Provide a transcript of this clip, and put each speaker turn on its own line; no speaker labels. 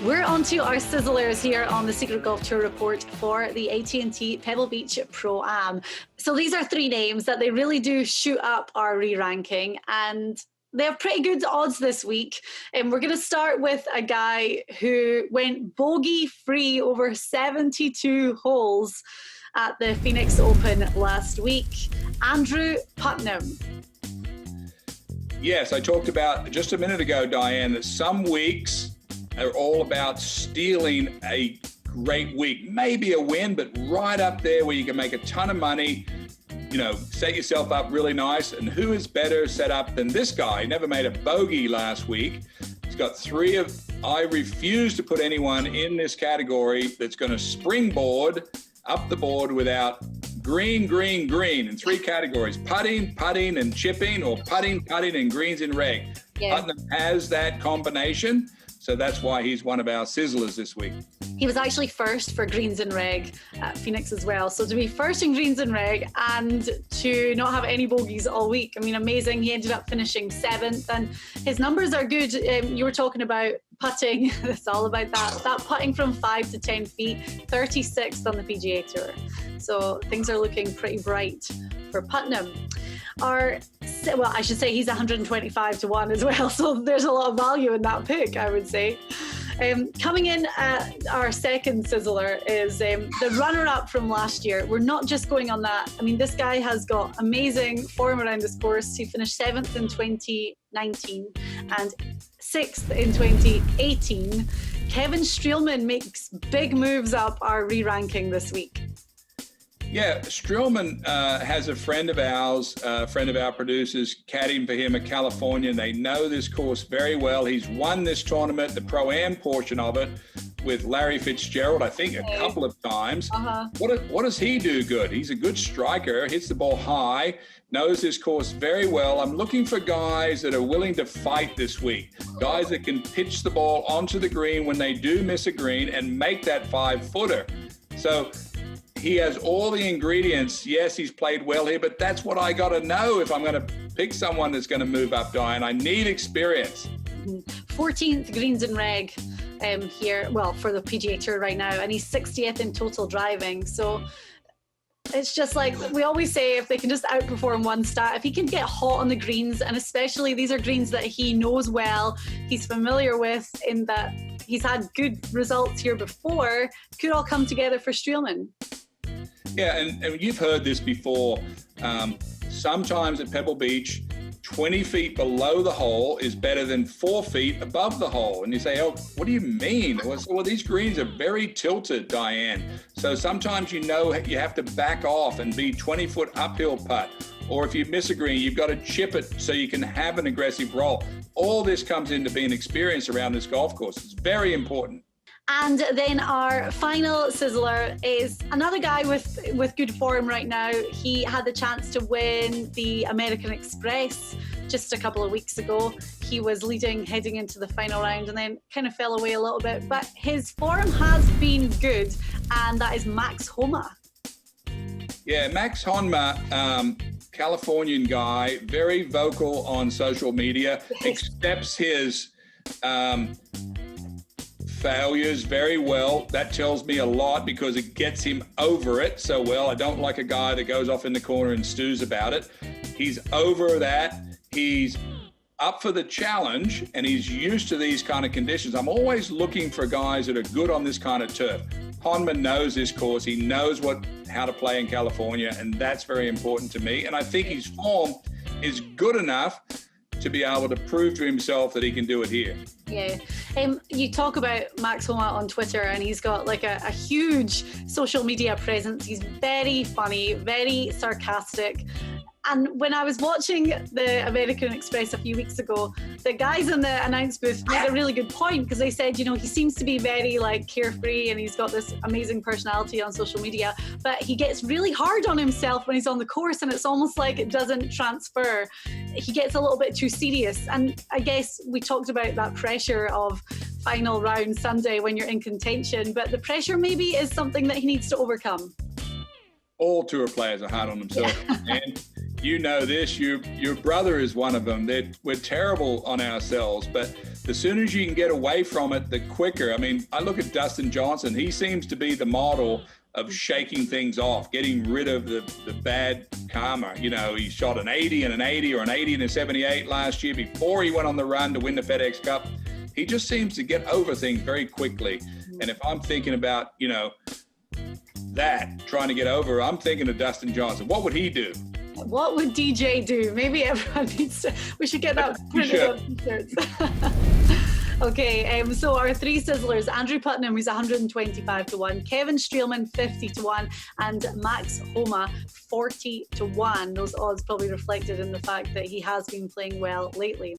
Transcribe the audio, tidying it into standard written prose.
We're on to our Sizzlers here on the Secret Golf Tour report for the AT&T Pebble Beach Pro-Am. So these are three names that they really do shoot up our re-ranking, and they have pretty good odds this week. And we're going to start with a guy who went bogey-free over 72 holes at the Phoenix Open last week. Andrew Putnam.
Yes, I talked about just a minute ago, Diane, that some weeks are all about stealing a great week. Maybe a win, but right up there where you can make a ton of money, you know, set yourself up really nice. And who is better set up than this guy? He never made a bogey last week. He's got I refuse to put anyone in this category that's going to springboard up the board without green in three categories: putting, and chipping, or putting, and greens in reg. Yeah. Putnam has that combination, so that's why he's one of our Sizzlers this week.
He was actually first for greens in reg at Phoenix as well. So to be first in greens in reg and to not have any bogeys all week, I mean, amazing. He ended up finishing 7th, and his numbers are good. You were talking about putting. It's all about that putting from 5 to 10 feet, 36th on the PGA Tour. So things are looking pretty bright for Putnam. I should say he's 125 to 1 as well. So there's a lot of value in that pick, I would say. Coming in at our second Sizzler is the runner-up from last year. We're not just going on that. I mean, this guy has got amazing form around this course. He finished 7th in 2019 and 6th in 2018. Kevin Streelman makes big moves up our re-ranking this week.
Yeah, Streelman has a friend of ours, a friend of our producers, caddying for him, a Californian. They know this course very well. He's won this tournament, the Pro-Am portion of it, with Larry Fitzgerald, I think, a couple of times. What does he do good? He's a good striker, hits the ball high, knows this course very well. I'm looking for guys that are willing to fight this week, guys that can pitch the ball onto the green when they do miss a green and make that 5-footer. So he has all the ingredients. Yes, he's played well here, but that's what I got to know if I'm going to pick someone that's going to move up, Diane. I need experience.
14th greens in reg here, well, for the PGA Tour right now, and he's 60th in total driving. So it's just like we always say, if they can just outperform one stat, if he can get hot on the greens, and especially these are greens that he knows well, he's familiar with, in that he's had good results here before, could all come together for Streelman.
Yeah, and you've heard this before. Sometimes at Pebble Beach, 20 feet below the hole is better than 4 feet above the hole. And you say, oh, what do you mean? Well, these greens are very tilted, Diane. So sometimes you have to back off and be 20-foot uphill putt. Or if you miss a green, you've got to chip it so you can have an aggressive roll. All this comes into being experienced around this golf course. It's very important.
And then our final Sizzler is another guy with good form right now. He had the chance to win the American Express just a couple of weeks ago. He was leading heading into the final round and then kind of fell away a little bit. But his form has been good, and that is Max Homa.
Yeah, Max Homa, Californian guy, very vocal on social media, accepts his failures very well. That tells me a lot because it gets him over it so well. I don't like a guy that goes off in the corner and stews about it. He's over that. He's up for the challenge, and he's used to these kind of conditions. I'm always looking for guys that are good on this kind of turf. Honman knows this course. He knows how to play in California, and that's very important to me. And I think his form is good enough to be able to prove to himself that he can do it here.
Yeah. You talk about Max Homa on Twitter, and he's got like a huge social media presence. He's very funny, very sarcastic. And when I was watching the American Express a few weeks ago, the guys in the announce booth made a really good point, because they said, you know, he seems to be very like carefree and he's got this amazing personality on social media, but he gets really hard on himself when he's on the course, and it's almost like it doesn't transfer. He gets a little bit too serious. And I guess we talked about that pressure of final round Sunday when you're in contention, but the pressure maybe is something that he needs to overcome.
All tour players are hard on themselves. Yeah. And you know this, your brother is one of them. We're terrible on ourselves, but the sooner as you can get away from it, the quicker. I mean, I look at Dustin Johnson. He seems to be the model of shaking things off, getting rid of the bad karma. You know, he shot an 80 and an 80 or an 80 and a 78 last year before he went on the run to win the FedEx Cup. He just seems to get over things very quickly. And if I'm thinking about, you know, that, trying to get over, I'm thinking of Dustin Johnson. What would he do?
What would DJ do? Maybe everyone needs to, we should get that printed on t-shirts. Okay, so our three Sizzlers: Andrew Putnam, who's 125 to 1, Kevin Streelman, 50 to 1, and Max Homa, 40 to 1. Those odds probably reflected in the fact that he has been playing well lately.